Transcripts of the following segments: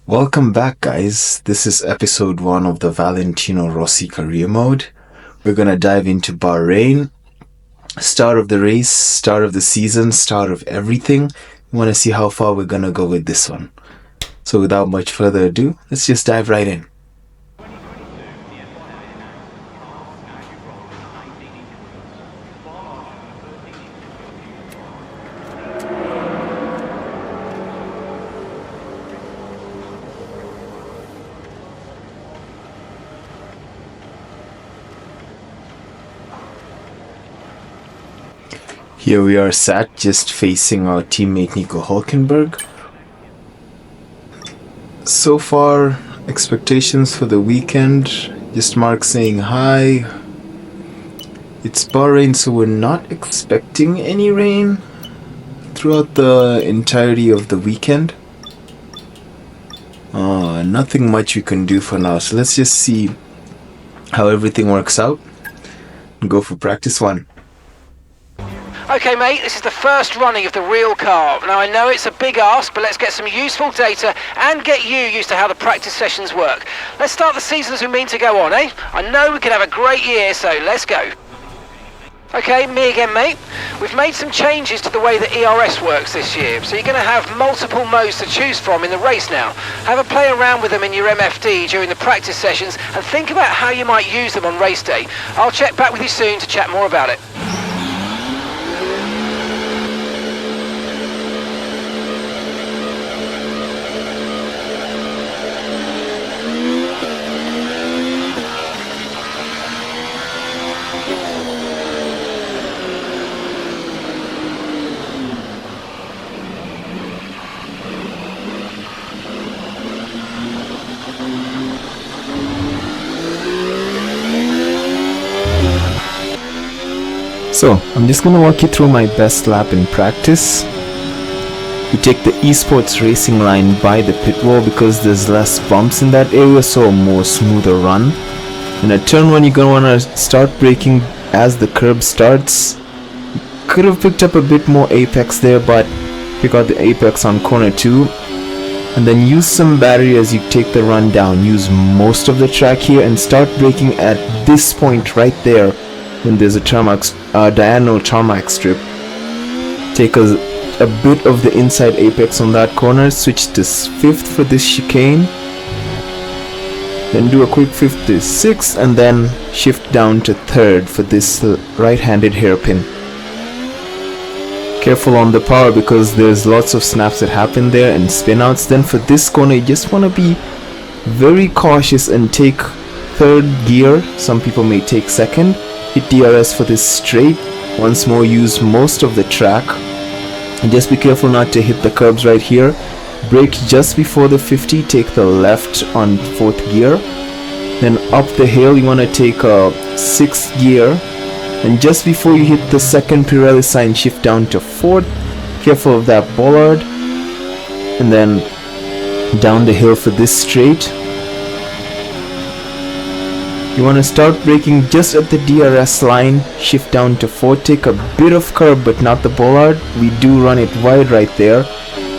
Welcome back, guys. This is episode 1 of the Valentino Rossi career mode. We're gonna dive into Bahrain. Start of the race, start of the season, start of everything. We want to see how far we're gonna go with this one. So without much further ado, let's just dive right in. Here we are sat just facing our teammate Nico Hulkenberg. So far, expectations for the weekend, just Mark saying hi. It's Bahrain, so we're not expecting any rain throughout the entirety of the weekend. Nothing much we can do for now, so let's just see how everything works out and go for practice 1. Okay mate, this is the first running of the real car. Now I know it's a big ask, but let's get some useful data and get you used to how the practice sessions work. Let's start the season as we mean to go on, eh? I know we can have a great year, so let's go. Okay, me again mate. We've made some changes to the way that ERS works this year, so you're going to have multiple modes to choose from in the race now. Have a play around with them in your MFD during the practice sessions and think about how you might use them on race day. I'll check back with you soon to chat more about it. So, I'm just gonna walk you through my best lap in practice. You take the esports racing line by the pit wall because there's less bumps in that area, so a more smoother run. In a turn 1, you're gonna wanna start braking as the curb starts. Could have picked up a bit more apex there, but pick out the apex on corner 2. And then use some battery as you take the run down. Use most of the track here and start braking at this point right there when there's a diagonal tarmac strip. Take a bit of the inside apex on that corner, switch to 5th for this chicane, then do a quick 5th to 6th, and then shift down to 3rd for this right-handed hairpin. Careful on the power because there's lots of snaps that happen there and spin outs. Then for this corner you just want to be very cautious and take 3rd gear. Some people may take 2nd. Hit DRS for this straight. Once more, use most of the track. And just be careful not to hit the curbs right here. Brake just before the 50. Take the left on 4th gear. Then up the hill, you want to take a 6th gear. And just before you hit the 2nd Pirelli sign, shift down to 4th. Careful of that bollard. And then down the hill for this straight. You want to start braking just at the DRS line, shift down to 4, take a bit of curb but not the bollard. We do run it wide right there.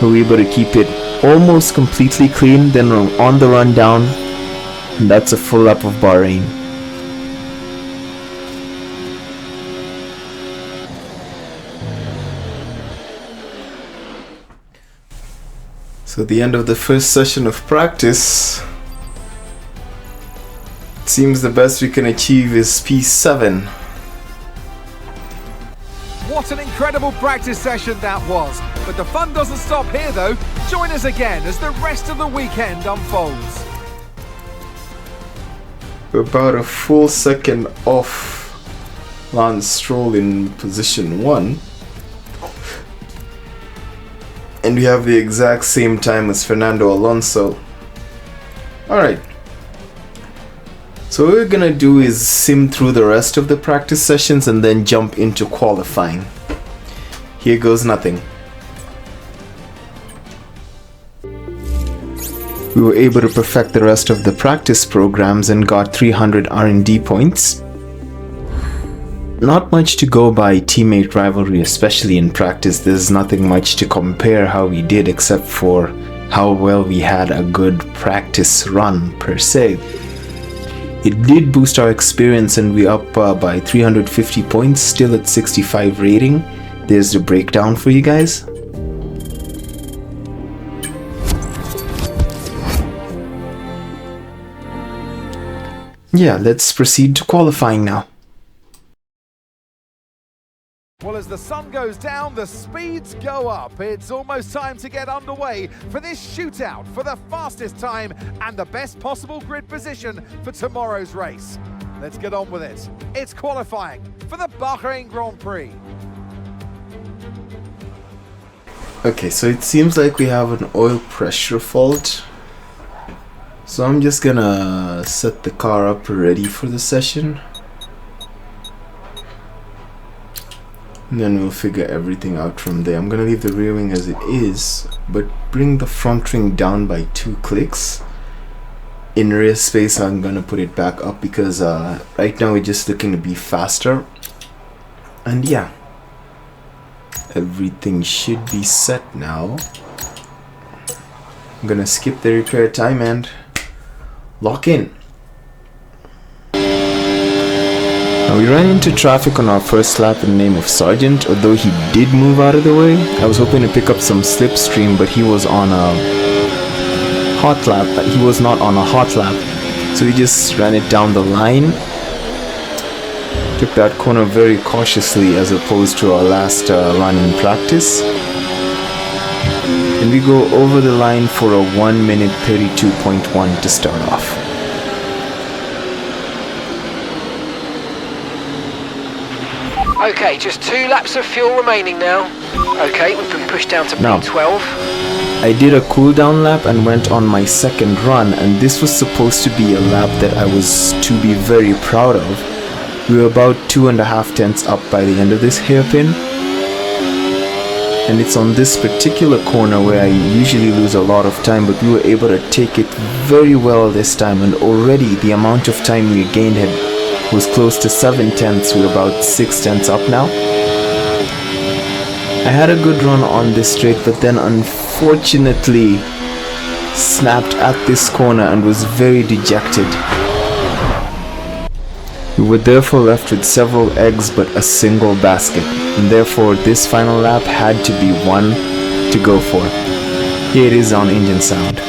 We're able to keep it almost completely clean, then on the run down, and that's a full lap of Bahrain. So the end of the first session of practice. Seems the best we can achieve is P7. What an incredible practice session that was. But the fun doesn't stop here though. Join us again as the rest of the weekend unfolds. We're about a full second off Lance Stroll in position 1. And we have the exact same time as Fernando Alonso. Alright. So what we're gonna do is sim through the rest of the practice sessions and then jump into qualifying. Here goes nothing. We were able to perfect the rest of the practice programs and got 300 R&D points. Not much to go by teammate rivalry, especially in practice. There's nothing much to compare how we did except for how well we had a good practice run per se. It did boost our experience and we up by 350 points, still at 65 rating. There's the breakdown for you guys. Yeah, let's proceed to qualifying now. Well, as the sun goes down, the speeds go up. It's almost time to get underway for this shootout for the fastest time and the best possible grid position for tomorrow's race. Let's get on with it. It's qualifying for the Bahrain Grand Prix. Okay, so it seems like we have an oil pressure fault. So I'm just gonna set the car up ready for the session. And then we'll figure everything out from there. I'm gonna leave the rear wing as it is, but bring the front wing down by 2 clicks. In rear space, I'm gonna put it back up because right now we're just looking to be faster. And yeah, everything should be set now. I'm gonna skip the repair time and lock in. Now we ran into traffic on our first lap in the name of Sargent. Although he did move out of the way, I was hoping to pick up some slipstream, but he was on a hot lap. He was not on a hot lap, so we just ran it down the line. Took that corner very cautiously as opposed to our last run in practice. And we go over the line for a 1 minute 32.1 to start off. Okay, just 2 laps of fuel remaining now. Okay, we've been pushed down to Now, P12. I did a cool down lap and went on my second run, and this was supposed to be a lap that I was to be very proud of. We were about 2.5 tenths up by the end of this hairpin. And it's on this particular corner where I usually lose a lot of time, but we were able to take it very well this time, and already the amount of time we gained was close to 7 tenths. We're about 6 tenths up now. I had a good run on this straight, but then unfortunately snapped at this corner and was very dejected. We were therefore left with several eggs but a single basket, and therefore this final lap had to be one to go for. Here it is on engine sound.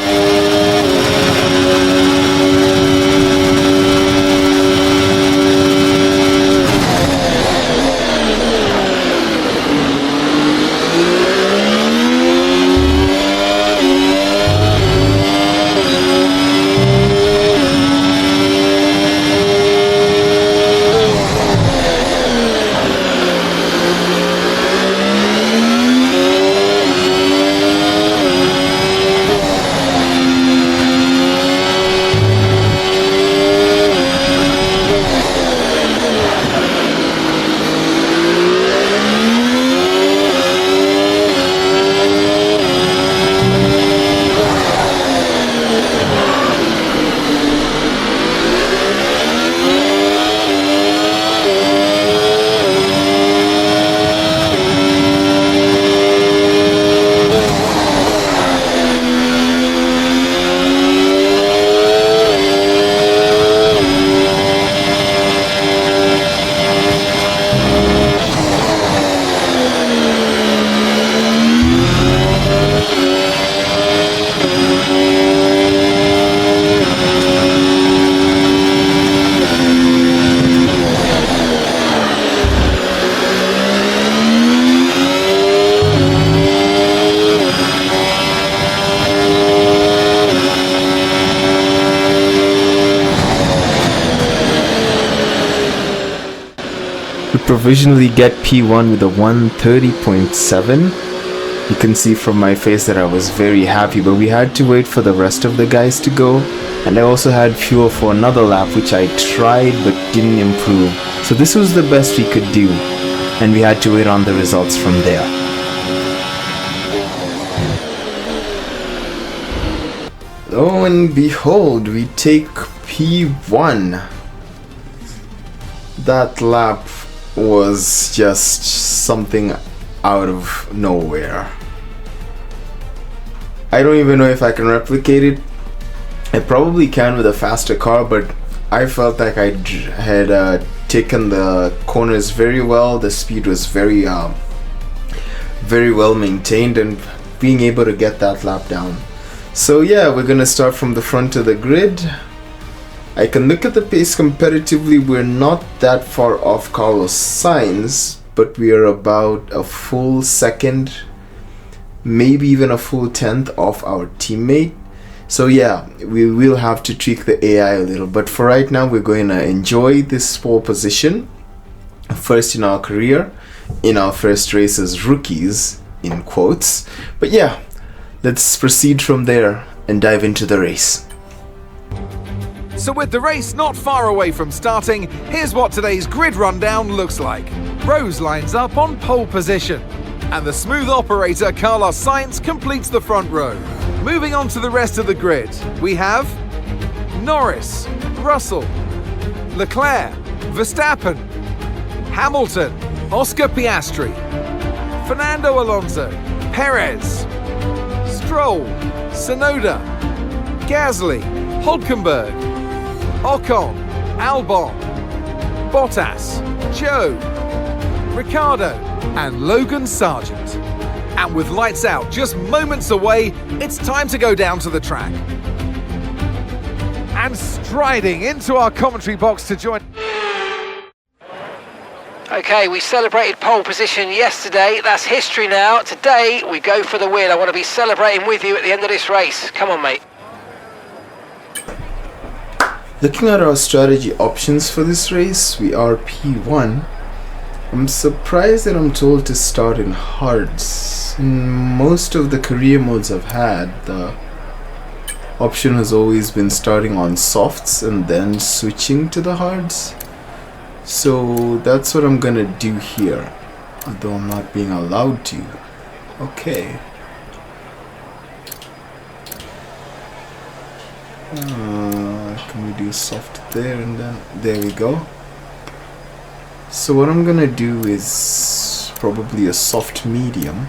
Provisionally get P1 with a 130.7. You can see from my face that I was very happy, but we had to wait for the rest of the guys to go, and I also had fuel for another lap, which I tried but didn't improve. So this was the best we could do, and we had to wait on the results from there. Lo and behold, we take P1. That lap was just something out of nowhere. I don't even know if I can replicate it. I probably can with a faster car, but I felt like I had taken the corners very well. The speed was very well maintained, and being able to get that lap down. So yeah, we're gonna start from the front of the grid. I can look at the pace competitively. We're not that far off Carlos Sainz, but we are about a full second, maybe even a full tenth off our teammate. So yeah, we will have to tweak the AI a little, but for right now we're going to enjoy this pole position, first in our career, in our first race as rookies, in quotes. But yeah, let's proceed from there and dive into the race. So with the race not far away from starting, here's what today's grid rundown looks like. Rose lines up on pole position, and the smooth operator Carlos Sainz completes the front row. Moving on to the rest of the grid, we have Norris, Russell, Leclerc, Verstappen, Hamilton, Oscar Piastri, Fernando Alonso, Perez, Stroll, Tsunoda, Gasly, Hulkenberg, Ocon, Albon, Bottas, Joe, Ricciardo, and Logan Sargent. And with lights out just moments away, it's time to go down to the track. And striding into our commentary box to join... Okay, we celebrated pole position yesterday. That's history now. Today, we go for the win. I want to be celebrating with you at the end of this race. Come on, mate. Looking at our strategy options for this race, we are P1. I'm surprised that I'm told to start in hards. In most of the career modes I've had, the option has always been starting on softs and then switching to the hards. So that's what I'm gonna do here, although I'm not being allowed to. Okay. Can we do soft there and then there we go. So what I'm gonna do is probably a soft medium.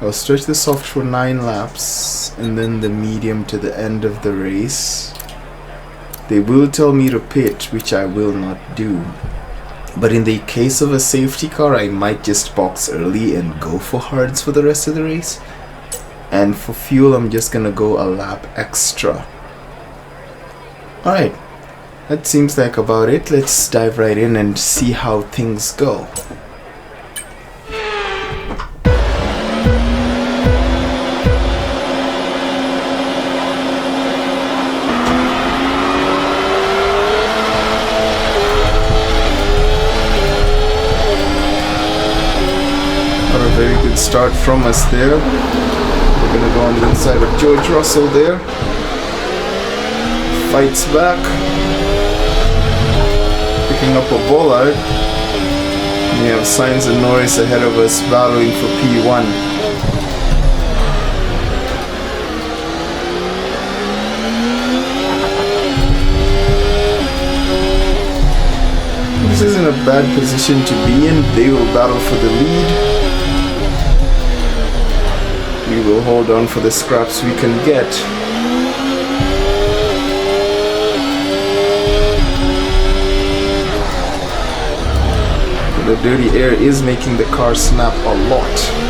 I'll stretch the soft for 9 laps and then the medium to the end of the race. They will tell me to pit, which I will not do. But in the case of a safety car, I might just box early and go for hards for the rest of the race. And for fuel, I'm just gonna go a lap extra. Alright, that seems like about it. Let's dive right in and see how things go. Got a very good start from us there. We're gonna go on the inside of George Russell there. Fights back, picking up a bollard. We have Sainz and Norris ahead of us battling for P1. This isn't a bad position to be in. They will battle for the lead. We will hold on for the scraps we can get. The dirty air is making the car snap a lot.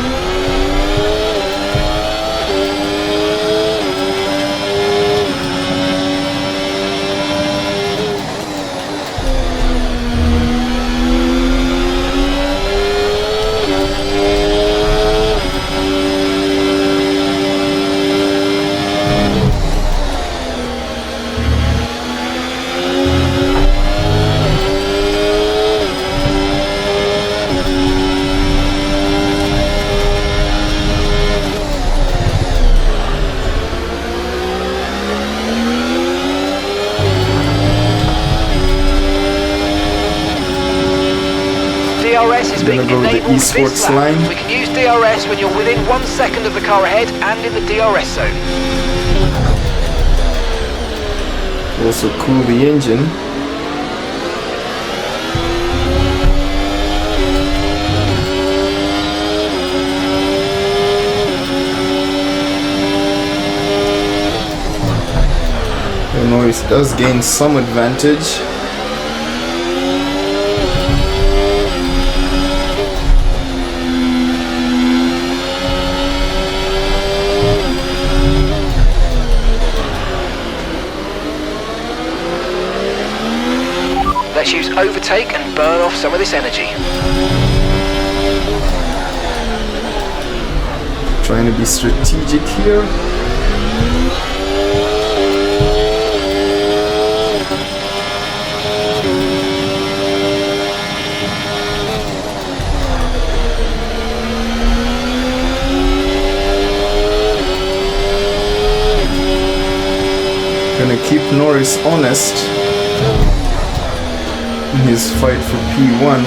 DRS is being Gonna go with the enabled esports this lap. line. We can use DRS when you're within 1 second of the car ahead and in the DRS zone. Also cool the engine. Norris does gain some advantage. Let's use overtake and burn off some of this energy. Trying to be strategic here. Gonna keep Norris honest in his fight for P1.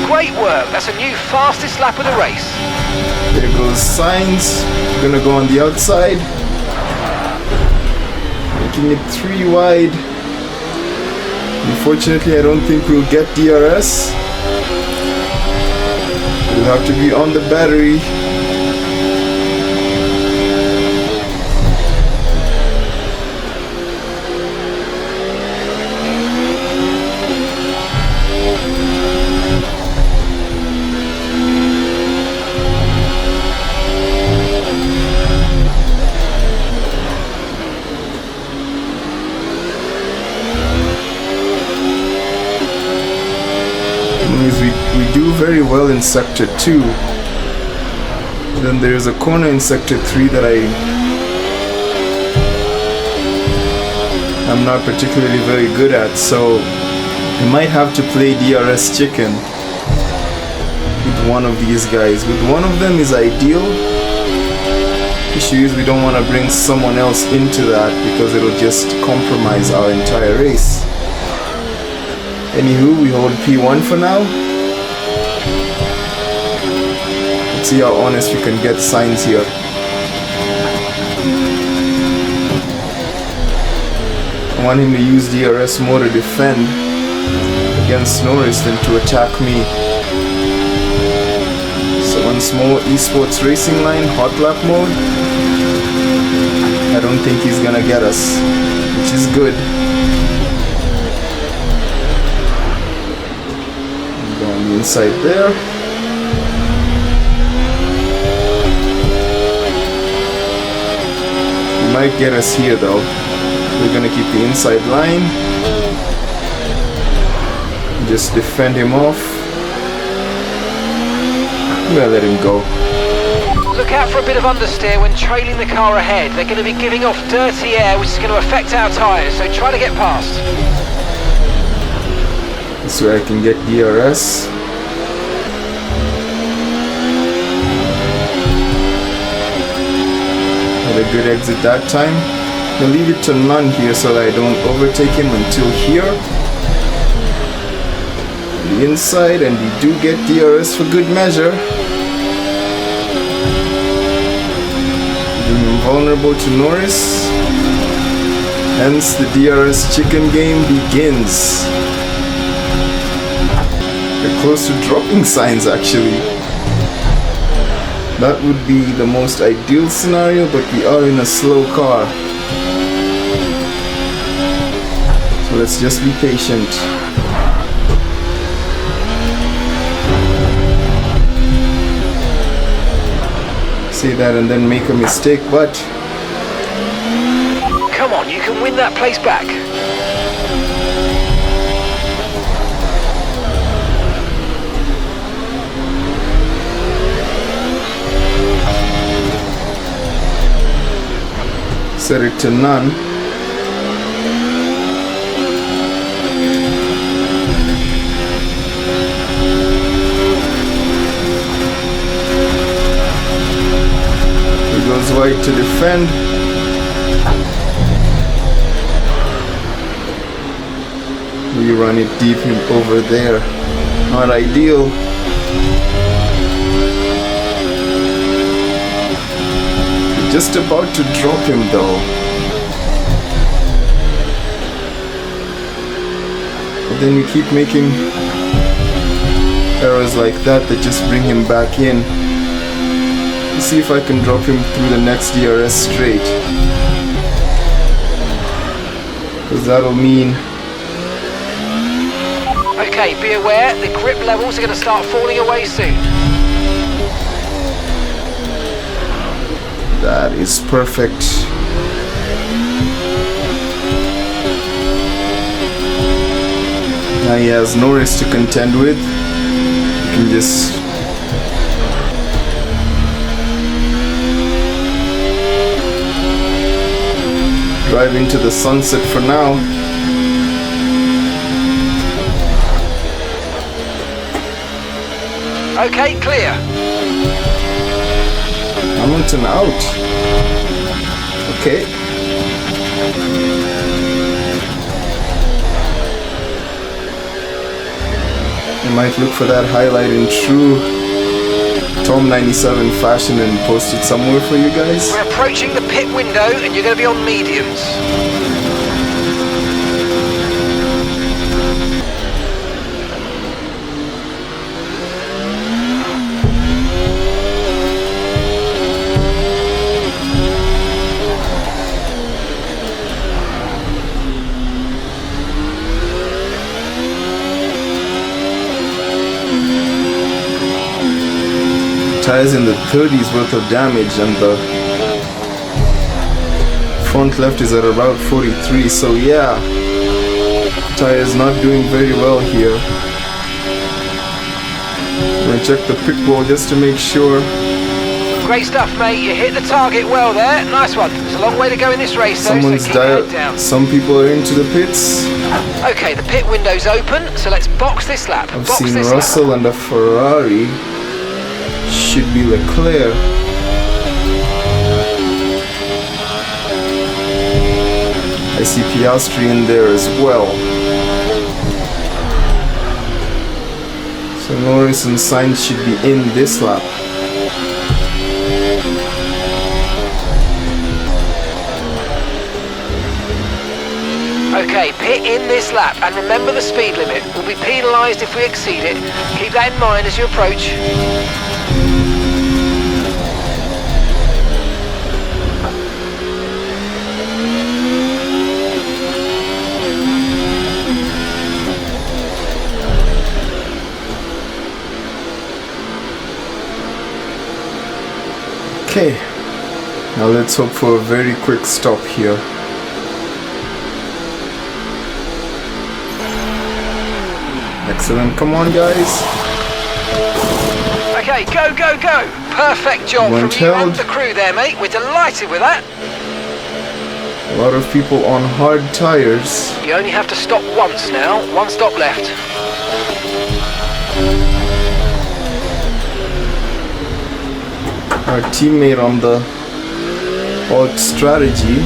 Great work, that's a new fastest lap of the race. There goes Sainz, gonna go on the outside, making it 3 wide. Unfortunately, I don't think we'll get DRS. We'll have to be on the battery. We do very well in sector 2. Then there's a corner in sector 3 that I'm not particularly very good at, so I might have to play DRS chicken with one of these guys. With one of them is ideal. Issue is we don't want to bring someone else into that because it'll just compromise our entire race. Anywho, we hold P1 for now. Let's see how honest we can get Sainz here. I want him to use DRS more to defend against Norris than to attack me. So once more, esports racing line, hot lap mode. I don't think he's gonna get us, which is good. Go on the inside there. He might get us here though. We're gonna keep the inside line. Just defend him off. I'm gonna let him go. Look out for a bit of understeer when trailing the car ahead. They're going to be giving off dirty air, which is going to affect our tyres, so try to get past. This way I can get DRS. Had a good exit that time. I'll leave it to none here so that I don't overtake him until here. The inside, and we do get DRS for good measure. Vulnerable to Norris. Hence the DRS chicken game begins. We're close to dropping Sainz actually. That would be the most ideal scenario, but we are in a slow car. So let's just be patient. Say that and then make a mistake, but come on, you can win that place back. set it to none. Goes wide to defend. We run it deep over there. Not ideal. Just about to drop him though. But then we keep making errors like that just bring him back in. Let's see if I can drop him through the next DRS straight. Because that'll mean... Okay, be aware, the grip levels are going to start falling away soon. That is perfect. Now he has no race to contend with. You can just drive into the sunset for now. Okay, clear. Hamilton out. Okay. I might look for that highlight in true Tom 97 fashion and post it somewhere for you guys. We're approaching the pit window and you're going to be on mediums. Tires in the 30s worth of damage, and the front left is at about 43, so yeah, tires not doing very well here. I'm gonna check the pit wall just to make sure. Great stuff, mate. You hit the target well there. Nice one. There's a long way to go in this race, though, Someone's so keep your head down. Some people are into the pits. Okay, the pit window's open, so let's box this lap. I've seen Russell and a Ferrari. Should be Leclerc. I see Piastri in there as well. So Norris and Sainz should be in this lap. Okay, pit in this lap, and remember the speed limit. We'll be penalised if we exceed it. Keep that in mind as you approach. Okay, now let's hope for a very quick stop here. Excellent, come on guys. Okay, go, go, go. Perfect job from you and the crew there, mate. We're delighted with that. A lot of people on hard tires. You only have to stop once now. One stop left. Our teammate on the alt strategy.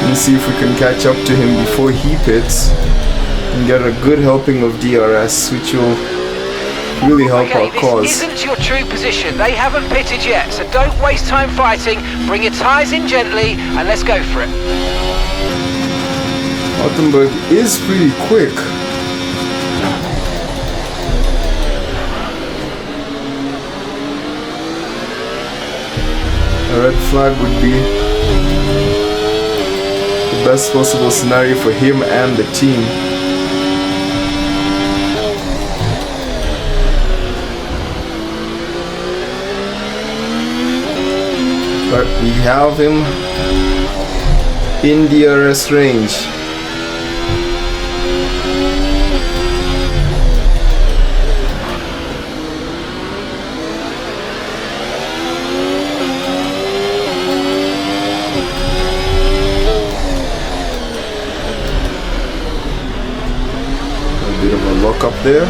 Let's see if we can catch up to him before he pits and get a good helping of DRS, which will really help our cause. This isn't your true position. They haven't pitted yet, so don't waste time fighting. Bring your tyres in gently and let's go for it. Rottenberg is pretty quick. A red flag would be the best possible scenario for him and the team. But we have him in DRS range. Bit of a lock up there.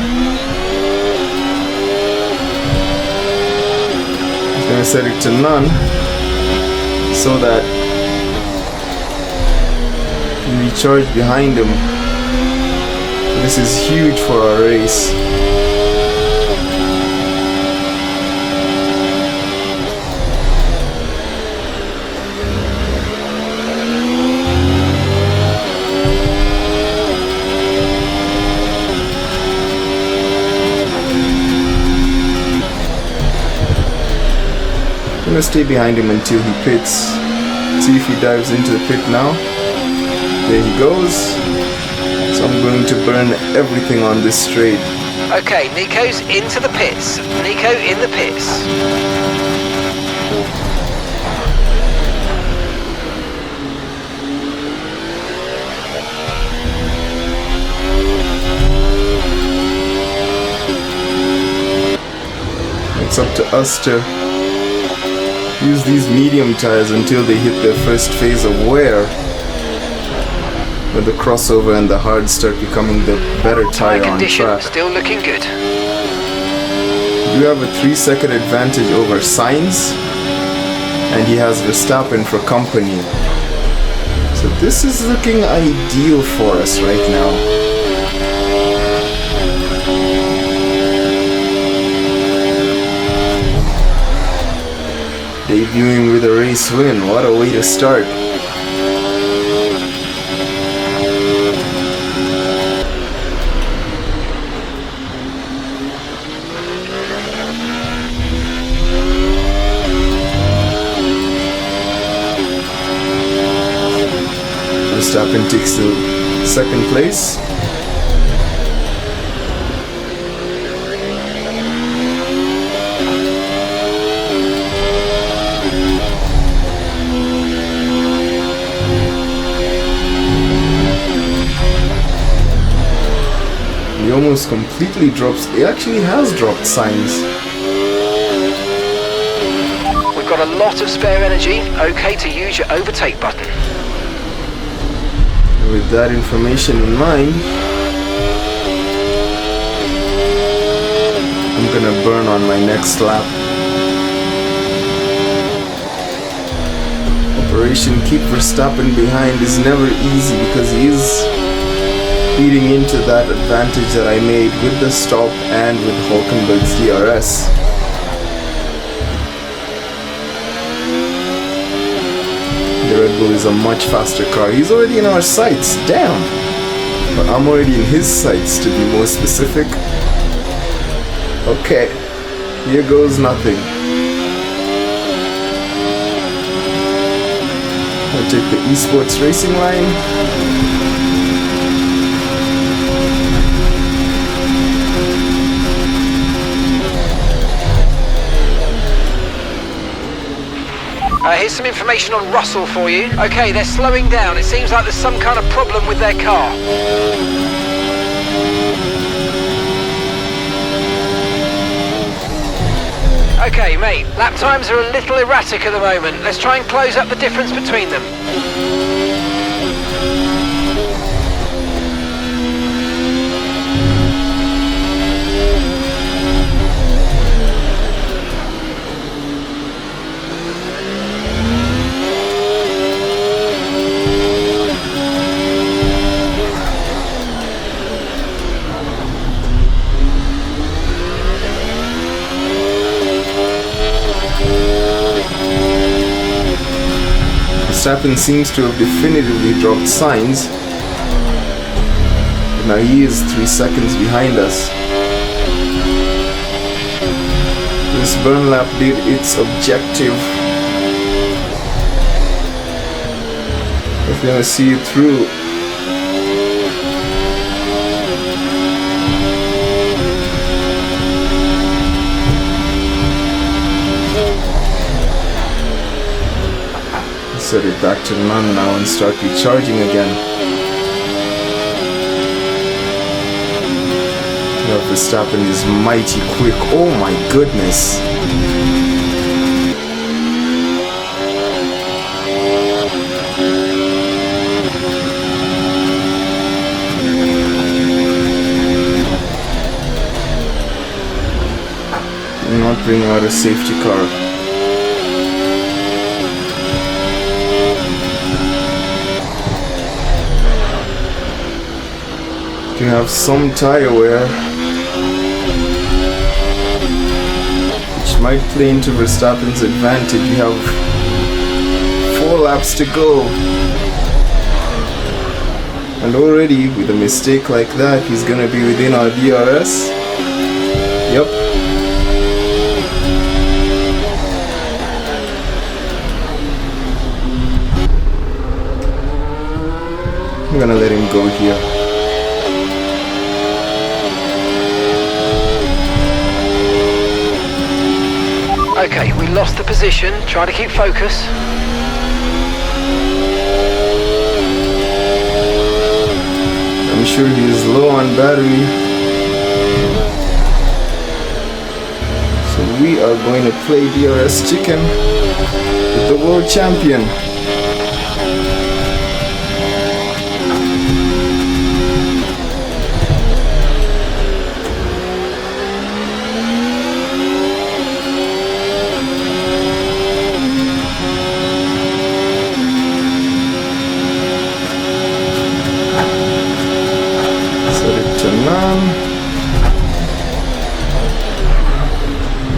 He's gonna set it to none so that we recharge behind him. This is huge for our race. gonna stay behind him until he pits. See if he dives into the pit now. There he goes. So I'm going to burn everything on this straight. Okay, Nico's into the pits. Nico in the pits. It's up to us to use these medium tires until they hit their first phase of wear, when the crossover and the hard start becoming the better tire on track. Still looking good. You have a 3-second advantage over Sainz, and he has Verstappen for company. So this is looking ideal for us right now. Debuting with a race win, what a way to start. Verstappen takes the second place. He almost completely drops. He actually has dropped Sainz. We've got a lot of spare energy. Okay to use your overtake button. With that information in mind, I'm gonna burn on my next lap. Operation Keep Verstappen behind is never easy because he is feeding into that advantage that I made with the stop and with Hulkenberg's DRS. The Red Bull is a much faster car. He's already in our sights, damn! But I'm already in his sights, to be more specific. Okay, here goes nothing. I'll take the esports racing line. Here's some information on Russell for you. Okay, they're slowing down. It seems like there's some kind of problem with their car. Okay, mate, lap times are a little erratic at the moment. Let's try and close up the difference between them. Verstappen seems to have definitively dropped Sainz. But now he is 3 seconds behind us. This burn lap did its objective. If we're gonna see it through. Set it back to none now and start recharging again. Now Verstappen is mighty quick. Oh my goodness. Do not bring out a safety car. You have some tire wear, which might play into Verstappen's advantage. We have 4 laps to go, and already with a mistake like that, he's gonna be within our DRS. Yep. I'm gonna let him go here. Okay, we lost the position. Try to keep focus. I'm sure he's low on battery. So we are going to play DRS chicken with the world champion.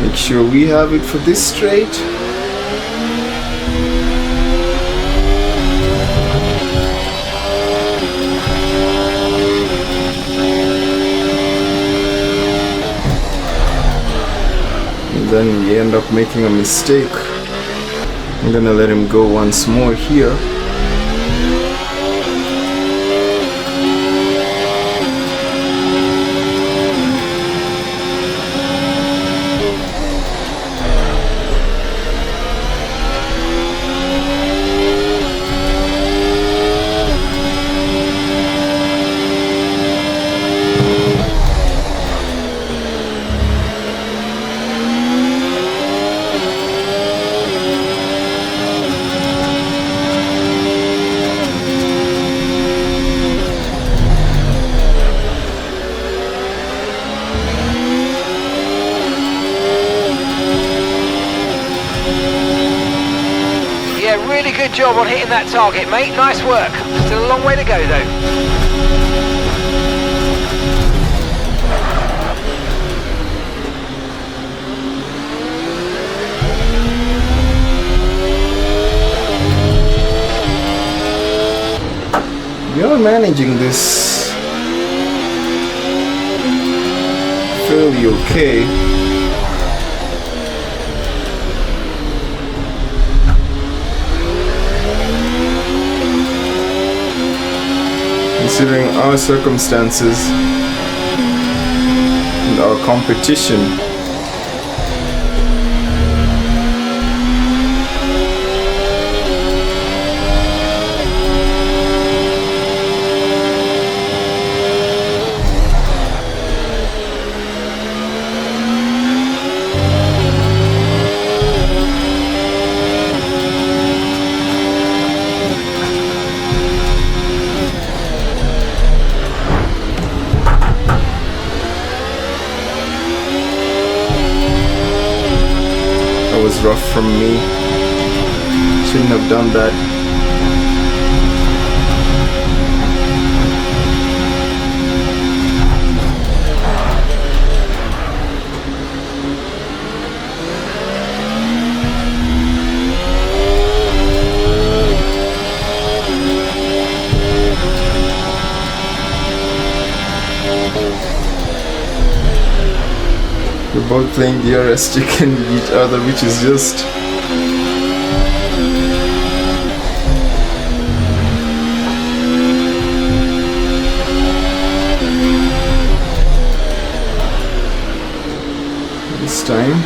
Make sure we have it for this straight. And then we end up making a mistake. I'm gonna let him go once more here. Really good job on hitting that target, mate. Nice work. Still a long way to go, though. We are managing this fairly okay. Considering our circumstances and our competition. Was rough from me. Shouldn't have done that. We're both playing DRS chicken with each other, which is just this time.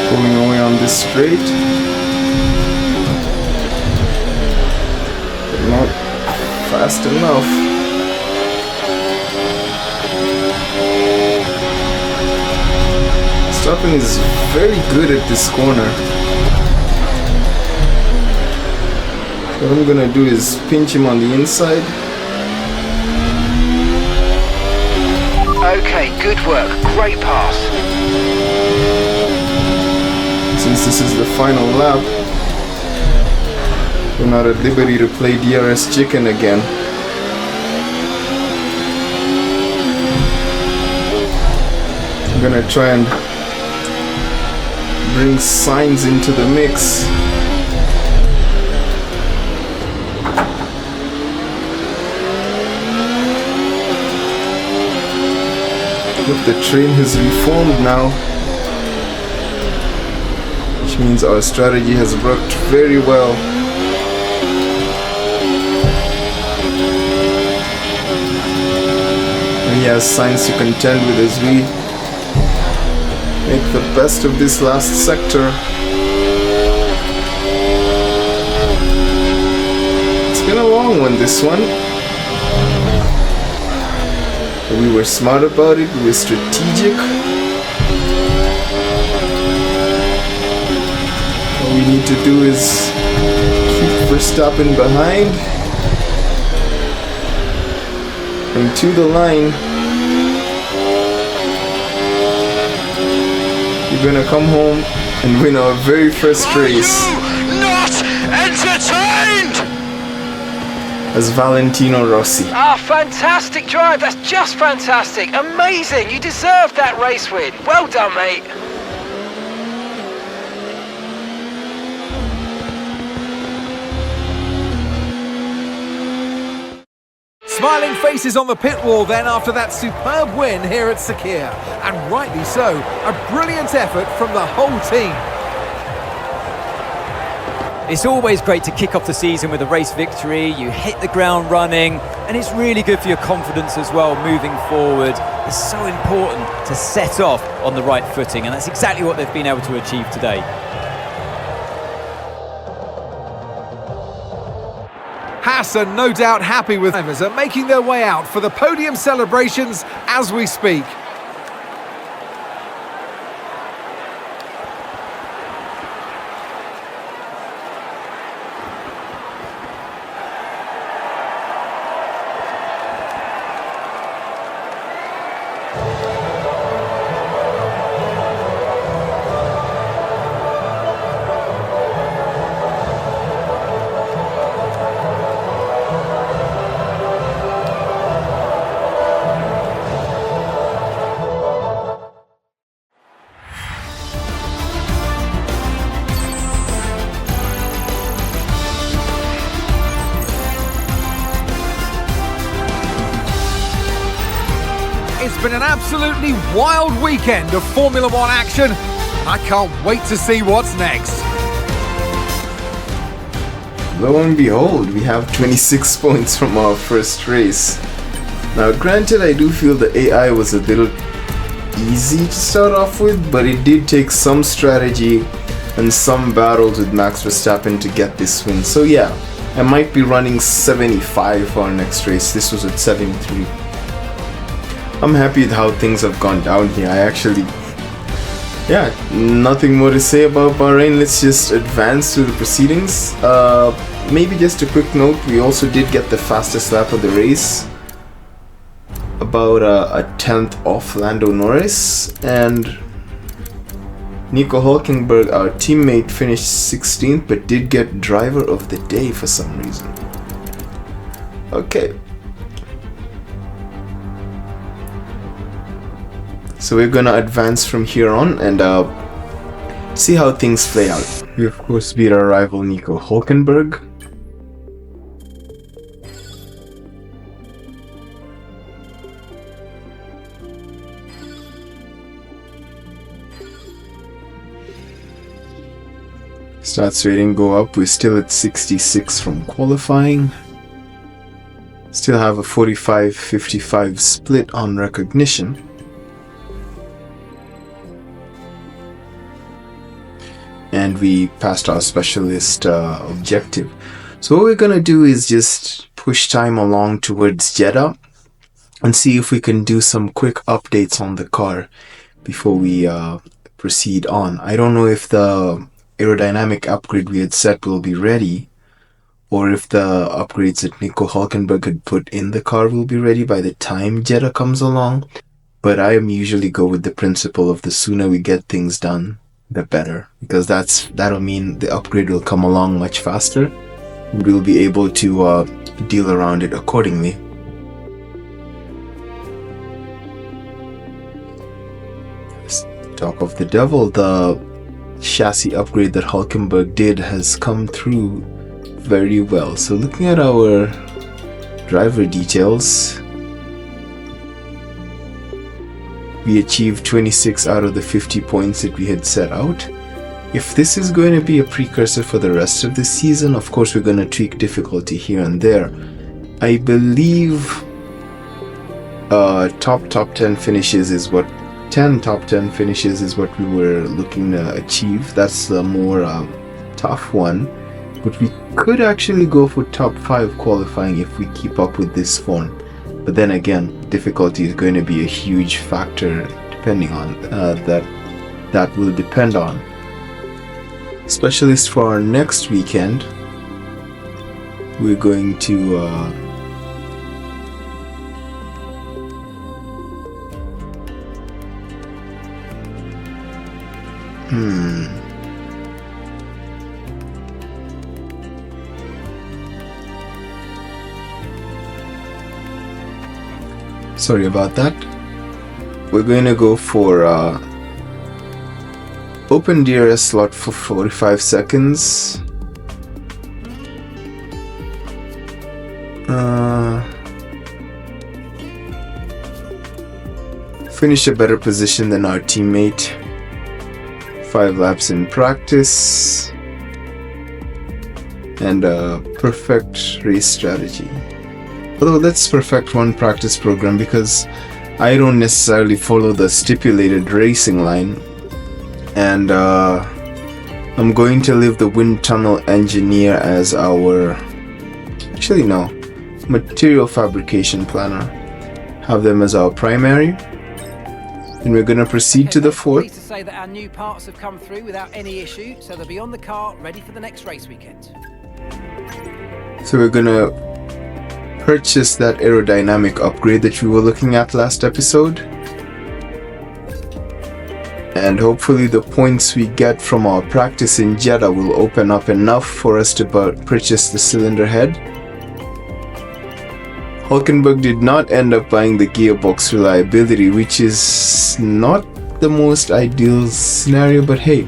Pulling away on this straight, but not fast enough. Stopping is very good at this corner. What I'm gonna do is pinch him on the inside. Okay, Good work, great pass. Since this is the final lap, we're not at liberty to play DRS chicken again. I'm gonna try and bring signs into the mix. Look, the train has reformed now, which means our strategy has worked very well. And he has signs to contend with as we make the best of this last sector. It's been a long one, this one. But we were smart about it, we were strategic. All we need to do is keep Verstappen behind and to the line. We're gonna come home and win our very first race. Not entertained! As Valentino Rossi. Ah, fantastic drive. That's just fantastic. Amazing. You deserved that race win. Well done, mate. Smiling faces on the pit wall then after that superb win here at Sakir. And rightly so, a brilliant effort from the whole team. It's always great to kick off the season with a race victory. You hit the ground running, and it's really good for your confidence as well moving forward. It's so important to set off on the right footing, and that's exactly what they've been able to achieve today. Hassan no doubt happy with drivers are making their way out for the podium celebrations as we speak. It's been an absolutely wild weekend of Formula One action. I can't wait to see what's next. Lo and behold, we have 26 points from our first race. Now granted, I do feel the AI was a little easy to start off with, but it did take some strategy and some battles with Max Verstappen to get this win. So yeah, I might be running 75 for our next race. This was at 73. I'm happy with how things have gone down here. Nothing more to say about Bahrain. Let's just advance through the proceedings. Maybe just a quick note, we also did get the fastest lap of the race. About a 10th off Lando Norris, and Nico Hülkenberg, our teammate, finished 16th but did get driver of the day for some reason. Okay. So we're gonna advance from here on and see how things play out. We of course beat our rival Nico Hülkenberg. Starts rating go up. We're still at 66 from qualifying. Still have a 45-55 split on recognition. And we passed our specialist objective. So what we're gonna do is just push time along towards Jeddah and see if we can do some quick updates on the car before we proceed on. I don't know if the aerodynamic upgrade we had set will be ready, or if the upgrades that Nico Hülkenberg had put in the car will be ready by the time Jeddah comes along. but I am usually go with the principle of the sooner we get things done, the better, because that'll mean the upgrade will come along much faster. We'll be able to deal around it accordingly. Let's talk of the devil, the chassis upgrade that Hulkenberg did has come through very well. So looking at our driver details, we achieved 26 out of the 50 points that we had set out. If this is going to be a precursor for the rest of the season, of course we're going to tweak difficulty here and there. I believe top 10 finishes is what 10 top 10 finishes is what we were looking to achieve. That's the more tough one, but we could actually go for top 5 qualifying if we keep up with this form. But then again, difficulty is going to be a huge factor depending on that will depend on. Specialist for our next weekend, we're going to sorry about that. We're going to go for open DRS slot for 45 seconds. Finish a better position than our teammate. 5 laps in practice. And a perfect race strategy. Although let's perfect one practice program, because I don't necessarily follow the stipulated racing line. And I'm going to leave the wind tunnel engineer as our, actually no, material fabrication planner. Have them as our primary. And we're going to proceed to the fourth. Pleased to say that our new parts have come through without any issue, so they'll be on the car ready for the next race weekend. So we're going to purchase that aerodynamic upgrade that we were looking at last episode. And hopefully the points we get from our practice in Jeddah will open up enough for us to purchase the cylinder head. Hulkenberg did not end up buying the gearbox reliability, which is not the most ideal scenario, but hey,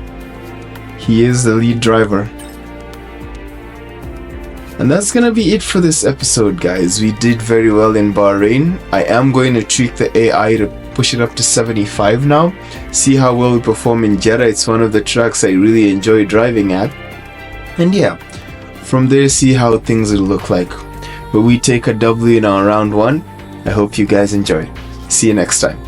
he is the lead driver. And that's gonna be it for this episode, guys. We did very well in Bahrain. I am going to tweak the AI to push it up to 75 now. See how well we perform in Jeddah. It's one of the tracks I really enjoy driving at. And yeah, from there see how things will look like. But we take a W in our round 1. I hope you guys enjoy. See you next time.